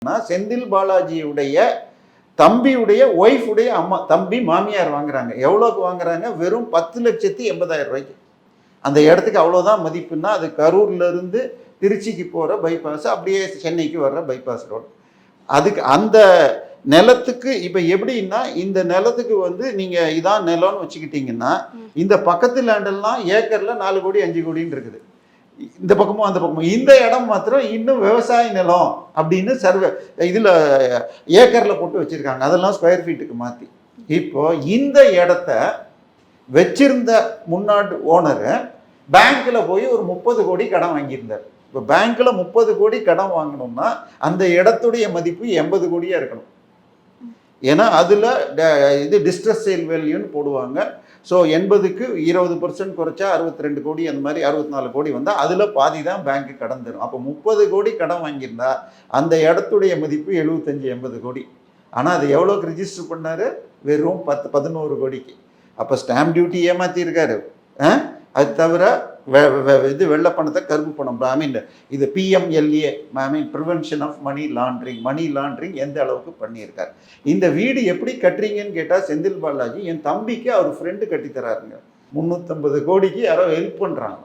செந்தில் பாலாஜியுடைய தம்பியுடைய ஒய்ஃபுடைய அம்மா தம்பி மாமியார் வாங்குறாங்க. எவ்வளோக்கு வாங்குறாங்க? வெறும் 10,80,000 ரூபாய்க்கு. அந்த இடத்துக்கு அவ்வளோதான் மதிப்புன்னா, அது கரூர்ல இருந்து திருச்சிக்கு போகிற பைபாஸ், அப்படியே சென்னைக்கு வர்ற பைபாஸ் ரோடு. அதுக்கு அந்த நிலத்துக்கு இப்போ எப்படின்னா, இந்த நிலத்துக்கு வந்து நீங்கள் இதான் நிலம்னு வச்சுக்கிட்டீங்கன்னா, இந்த பக்கத்து லேண்டெல்லாம் ஏக்கரில் 4 கோடி 5 கோடின்னு இருக்குது. இந்த பக்கமும் அந்த பக்கமும். இந்த இடம் மாத்திரம் இன்னும் விவசாய நிலம் அப்படின்னு இதில் ஏக்கரில் போட்டு வச்சுருக்காங்க. அதெல்லாம் ஸ்கொயர் ஃபீட்டுக்கு மாற்றி. இப்போ இந்த இடத்த வச்சிருந்த முன்னாடி ஓனரு பேங்க்கில் போய் ஒரு 30 கோடி கடன் வாங்கியிருந்தார். இப்போ பேங்க்கில் 30 கோடி கடன் வாங்கணும்னா அந்த இடத்துடைய மதிப்பு 80 கோடியாக இருக்கணும். ஏன்னா அதில் இது டிஸ்ட்ரஸ் சேல் வேல்யூன்னு போடுவாங்க. ஸோ 80க்கு 20% குறைச்சா 62 கோடி, அந்த மாதிரி 64 கோடி வந்தால் அதில் பாதி தான் பேங்க்கு கடன் தரும். அப்போ 30 கோடி கடன் வாங்கியிருந்தா அந்த இடத்துடைய மதிப்பு 75-80 கோடி. ஆனால் அது எவ்வளோக்கு ரிஜிஸ்டர் பண்ணார்? வெறும் 11 கோடிக்கு. அப்போ ஸ்டாம்ப் டியூட்டி ஏமாற்றிருக்காரு. அது தவிர இது வெள்ளை பணத்தை கருப்பு பணம், ஐ மீன் இது PMLA, I mean prevention of money laundering எந்த அளவுக்கு பண்ணியிருக்காரு. இந்த வீடு எப்படி கட்டுறீங்கன்னு கேட்டால், செந்தில் பாலாஜி என் தம்பிக்கு அவர் ஃப்ரெண்டு கட்டித்தராருங்க. 350 கோடிக்கு யாரோ ஹெல்ப் பண்ணுறாங்க.